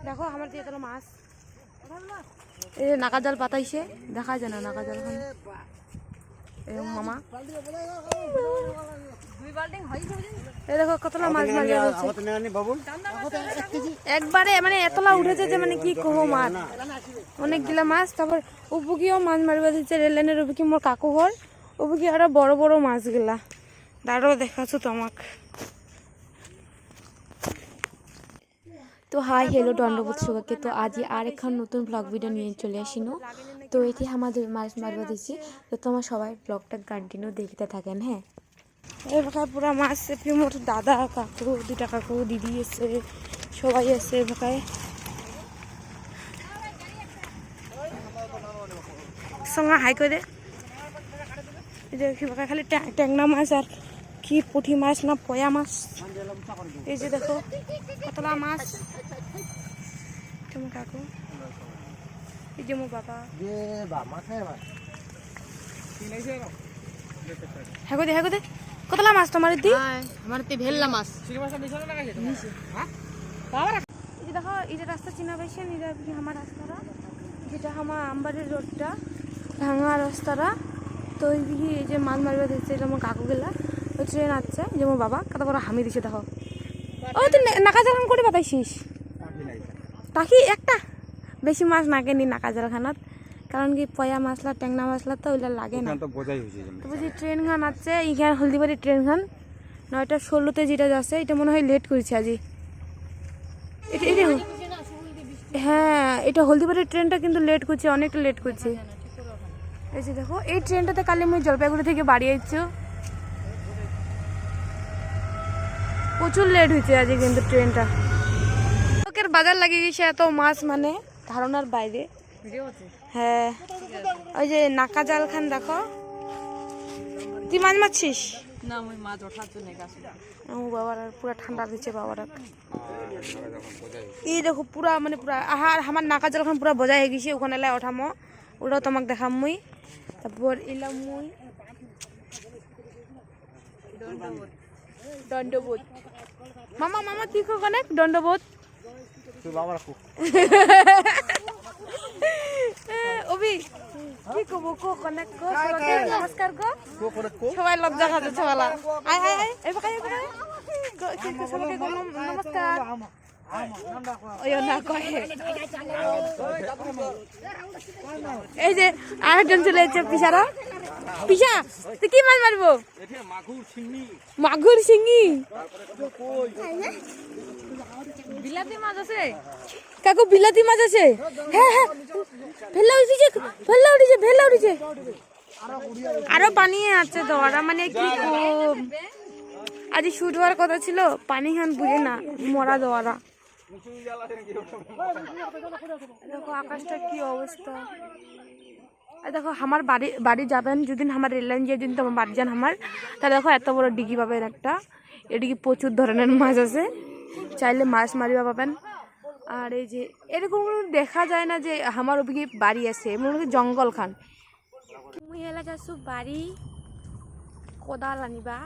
দেখো আমার দিয়ে তোলা মাছ এই নাকা জাল পাতাইছে দেখা যায় না নাকা জাল মামা এই দেখো কতলা মাছ মারিয়া একবারে মানে এতলা উঠেছে যে মানে কি কহো মাছ অনেকগুলা মাছ তারপর উপকিও মাছ মারিবা দিচ্ছে রেল লাইনের উপকি মোর কাকু ঘর উপকি আরো বড় বড় মাছগুলা দাঁড়াও দেখাচ্ছ তোমাক তো হাই হেলো দণ্ডবোধ সবাইকে তো আজি আর এখন নতুন ব্লগ ভিডিও নিয়ে চলে আসিনো তো এটি আমাদের মাছ মারবা দিচ্ছি তো তোমার সবাই ব্লগটা কন্টিনিউ দেখতে থাকেন হ্যাঁ এবার পুরা মাছ মোট দাদা কাকু দুটা কাকু দিদি এসে সবাই এসে এবার সঙ্গে হাই করে দে খালি ট্যাংনা মাছ আর কি পুঁটি মাছ না পয়া মাছ এই যে দেখো কতলা মাছ তোমার কাকু এই যে মোর বাবা হ্যাঁ দে হ্যাঁ দে কতলা মাছ তোমার দি আমার ভেল্লা মাছ দেখো এই যে রাস্তা চিনা পাইছেন এটা আমার রাস্তাটা যেটা আমার আমবাড়ির রোডটা ভাঙা রাস্তাটা তো এই যে মাছ মারিবা দিচ্ছে এটা আমার কাকু গেলা ওই ট্রেন আসছে যে মোর বাবা কত বড় হামি দিছে দেখো ও তুই নাকা জালান করে পাতাইছিস টাকি একটা বেশি মাছ নাকে নি নাকা জালখানাত কারণ কি পয়া মাছলা ট্যাংনা মাছলা তো ওইটা লাগে না তো বুঝি ট্রেন খান আছে এইখান হলদিবাড়ি ট্রেন খান 9:16 যেটা যাচ্ছে এটা মনে হয় লেট করেছে আজি এটা হ্যাঁ এটা হলদিবাড়ির ট্রেনটা কিন্তু লেট করছে অনেকটা লেট করছে এই যে দেখো এই ট্রেনটাতে কালি মুই জলপাইগুড়ি থেকে বাড়ি আইছো প্রচুর লেট হয়েছে আজ কিন্তু ট্রেনটা লোকের বাজার লাগিয়ে গেছে এত মাছ মানে ধারণার বাইরে হ্যাঁ ওই যে নাকা জাল খান দেখো তুই মাছ মারছিস না আমি মাছ ওঠার জন্য আমার বাবার পুরো ঠান্ডা দিচ্ছে বাবার এই দেখো পুরা মানে পুরা আহার আমার নাকা জাল খান পুরা বজায় হয়ে গেছে ওখানে লাই ওঠামো ওটাও তোমাক দেখাম মুই তারপর এলাম মুই দণ্ডবোধ মামা মামা তুই কনে দণ্ডবোধ অভি কি কব কো কনে কো সবাইকে নমস্কার কো সবাই লজ্জা খাচ্ছে সবালা আয় আয় আয় এই বাকাই সবাইকে নমস্কার ওই না কয় এই যে আরেকজন চলে এসেছে পিসারা পিসা তুই কি মাছ মারবো মাগুর শিঙি বিলাতি মাছ আছে কাকু বিলাতি মাছ আছে হ্যাঁ হ্যাঁ ভেলা উঠেছে আরো পানি আছে তো আর মানে কি আজ শুট হওয়ার কথা ছিল পানি খান বুঝে না মরা দেওয়ারা দেখো আকাশটা কি অবস্থা দেখো আমার বাড়ি যাবেন যদি আমার রেল লাইন দিয়ে যদি তোমার বাড়ি যান আমার তাহলে দেখো এত বড় ডিগি পাবেন একটা এদিকে প্রচুর ধরনের মাছ আছে চাইলে মাছ মারিবা পাবেন আর এই যে এরকম দেখা যায় না যে আমার ওদিকে বাড়ি আছে মনে হয় জঙ্গল খান মুই এলাকা আছো বাড়ি কোদাল আনিবা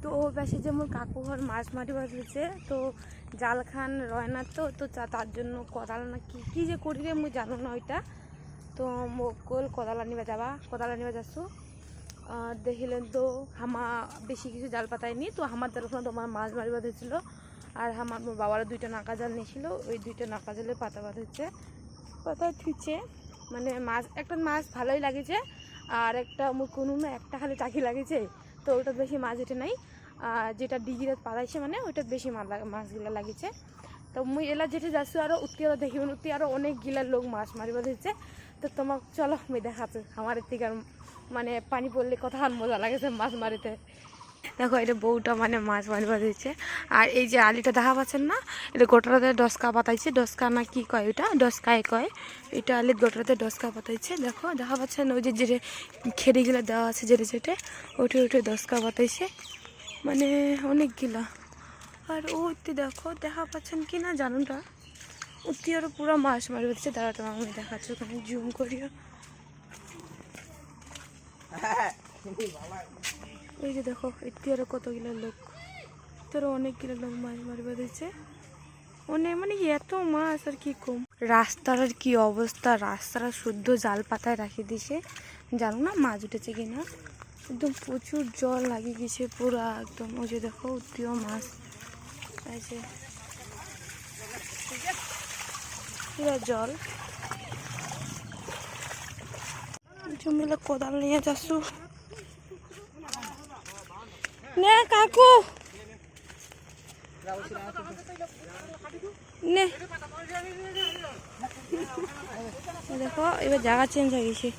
তো ও পাশে যে মোর কাকু ঘর মাছ মারিবা দিয়েছে তো জাল খান রয় না তো তার জন্য কোদাল না কি যে করি রে মুই জানো না ওইটা তো মোকল কোদাল আনিবা যাচ্ছ দেখিলেন তো হামা বেশি কিছু জাল পাতায়নি তো আমার জালখানে তোমার মাছ মারিবা দিয়েছিল আর আমার বাবারা 2টা নাকা জাল নিয়েছিল ওই 2টা নাকা জালে পাতা থুইছে মানে মাছ একটা মাছ ভালোই লাগেছে আর একটা মুখ কোনো না একটা খালি টাকি লাগেছে তো ওটা বেশি মাছ ওঠে নাই যেটা ডিগিরে পালাইছে মানে ওইটা বেশি মাছগুলো লাগিয়েছে তো মুই এলা যেটা যাচ্ছি আরও উঠতে দেখিবেন উঠতে আরও অনেক গিলার লোক মাছ মারিবা দিচ্ছে তো তোমাক চলো মুই দেখাচ্ছি আমার থেকে মানে পানি পড়লে কত মজা লাগেছে মাছ মারিতে দেখো এটা বউটা মানে মাছ মারিবা দিচ্ছে আর এই যে আলিটা দেখা পাচ্ছেন না এটা গোটাতে ডসকা পাতাইছে ডসকা না কি কয় ওইটা ডসকায় কয় এটা আলির গোটাতে ডসকা পাতাইছে দেখো দেখা পাচ্ছেন ওই যে খেড়িগুলো দেওয়া আছে যেটে ওঠে ডসকা পাতাইছে মানে অনেকগুলা আর ওইতে দেখো দেখা পাচ্ছেন কি না জানুনটা ওটি আরও পুরো মাছ মারি দিচ্ছে দাঁড়া তোমার আমি দেখাচ্ছি ওখানে জুম করিও ওই যে দেখো এটি আরো কতগুলো লোক তোর অনেকগুলো লোক মাছ মারিবা দিচ্ছে মানে এত মাছ আর কি কম। রাস্তার আর কি অবস্থা, রাস্তাটা শুদ্ধ জাল পাতায় রাখি দিছে, জানো না মাছ উঠেছে কিনা। একদম প্রচুর জল লাগিয়ে গেছে পুরা একদম। ওই যে দেখো উত্তীয় মাছ আছে, পুরা জল। জমিলে কোদাল নিয়ে যাচ্ছু নে কাকু, নে দেখো এবার জায়গা চেঞ্জ হয়ে গেছে।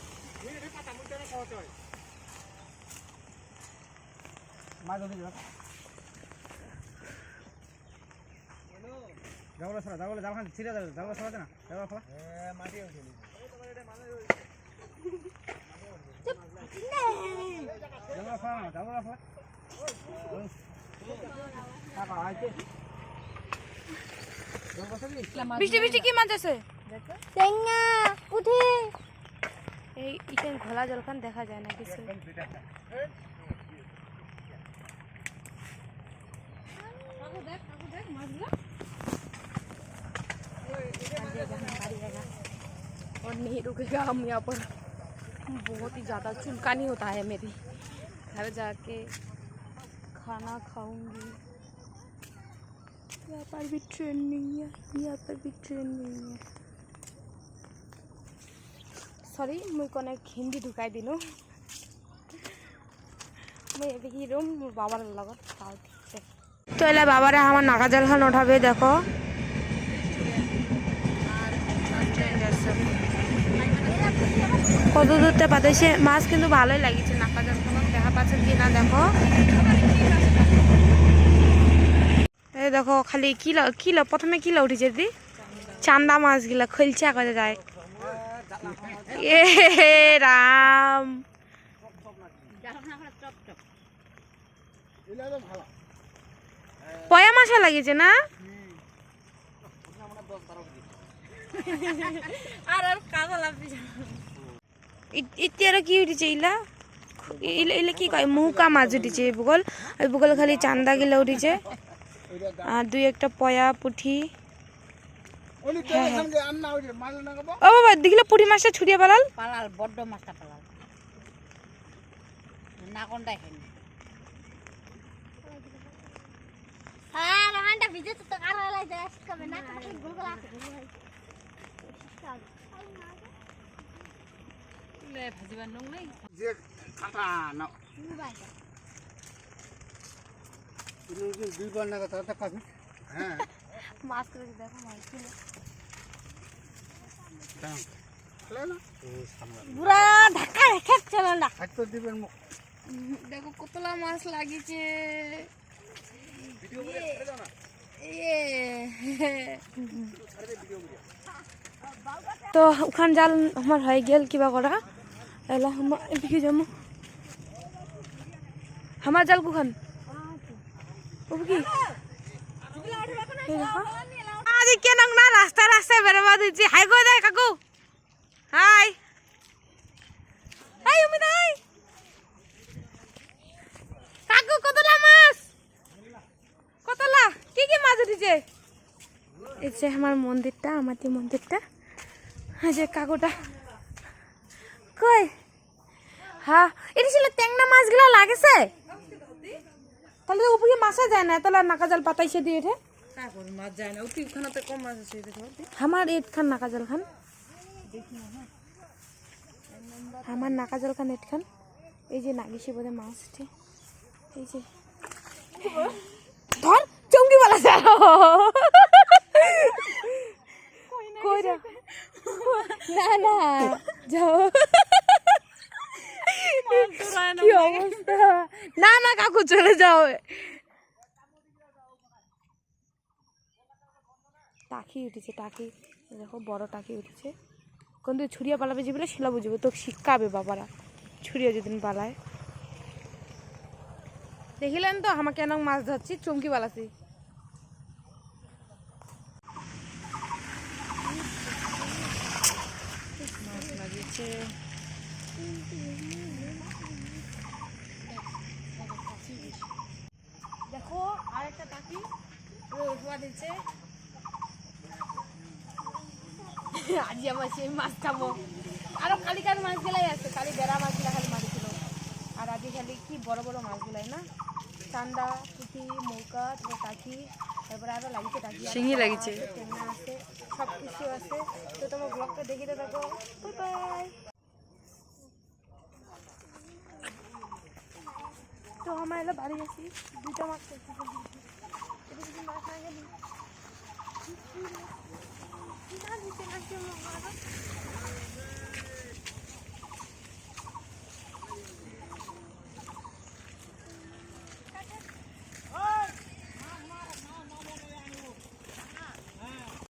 বৃষ্টি বৃষ্টি কি মাছ আছে? টেঙ্গা উঠে এই ইখান ঘোলা জলখান দেখা যায় না কিছু। और नहीं रुकेगा, हम यहाँ पर बहुत ही ज़्यादा चुलकानी होता है मेरी। घर जाके खाना खाऊंगी। यहाँ पर भी ट्रेन नहीं है, यहाँ पर भी ट्रेन नहीं है। सॉरी मुझे को हिंदी ढुकाई दिनू। मैं देखी रूम बाबार लगत तो एला बाबारा हमार नाका जल खान उठाबे। देखो কত দূরতে পাতাইছে মাছ, কিন্তু ভালোই লাগিছে। নাকা জল খান দেখা পাচ্ছেন কি না দেখো। এই দেখো খালি কিলো প্রথমে কিলো উঠেছে দিদি, চান্দা মাছ গিলা খলছে করে যায়। এ রাম, পয়া মাছা লাগিছে না? ইত্যার কি উঠেছে ইলা, ইলা কি কয় মুকা মাছ উঠেছে। বুগল ওই বুগল খালি চান্দা গিলা উঠেছে, আর দুই একটা পয়া পুঠি। ও বাবা দেখিলে পুঁটি মাছটা ছুটিয়ে পালাল, বড্ড মাছটা পালাল না কোনটা এখানে। হ্যাঁ রহানটা ভিজে তো কার হলাই যায় কবে না গুলগুলা আছে লে ভাজিবার নং নাই যে কাটা না দুই বার না কথা পাবি। হ্যাঁ মাছ করে দেখো মাছ ছিল পুরা ঢাকা রেখে চলো না তো দিবেন। দেখো কতলা মাছ লাগিছে। তো ওখান জাল আমার হয়ে গেল কিবা করা এলা এদিকে যাবো। আমার জাল কুখান কি আজ কেন না রাস্তায় রাস্তায় বেরোবা দিচ্ছি। হাই করে দেয় কাকু, হাই হাই উমি নাই কাকু। কতলা মাছ, কতলা কি কি মাছ উঠেছে। এই যে আমার মন্দিরটা, আমাদের মন্দিরটা, যে কাকুটা কই। হ্যাঁ এটা ছিল ট্যাংরা মাছগুলো লাগেছে, তাহলে তো উপরে মাছা যায় না, তাহলে নাকা জাল পাতাইছে দিয়ে এটা মাছ যায় না। ওখানে কম মাছ আছে আমার এটখান নাকা জল খান, আমার নাকা জল খান এটখান। এই যে নাগিসে বোধ মাছ উঠে, এই যে ধর চঙ্গি বলা যায় না না যাও কি অবস্থা। না না কাকু চলে যাও। টাকি উঠেছে, টাকি দেখো বড় টাকি উঠেছে। কোন তুই ছুরিয়া পালাবে যে বলে শিলা বুঝবো তো শিক্ষাবে বাবারা, ছুরিয়া যেদিন পালায়। দেখিলেন তো আমাকে কেন মাছ ধরছি, চমকি পালাছি। মাছ লাগিয়েছে দেখো, আরেকটা টাকি দিচ্ছে। আজি আমার সেই মাছ খাবো আরো কালিকার মাছগুলাই আছে কালি বেড়া মাছগুলা খালি মারিছিল আর আজি খালি কি বড় বড় মাছগুলাই না চান্দা পুঁটি মৌকা তারপর টাকি তারপরে আরো লাগিছে টাকি শিঙি লাগিছে টেংনা আছে সব কিছু আছে তো তোমার ব্লগটা দেখিতে থাকো বাই তো আমার এলো বাড়ি গেছি দুইটা মাছ খাইছি মাছ না গেলি না দিতে না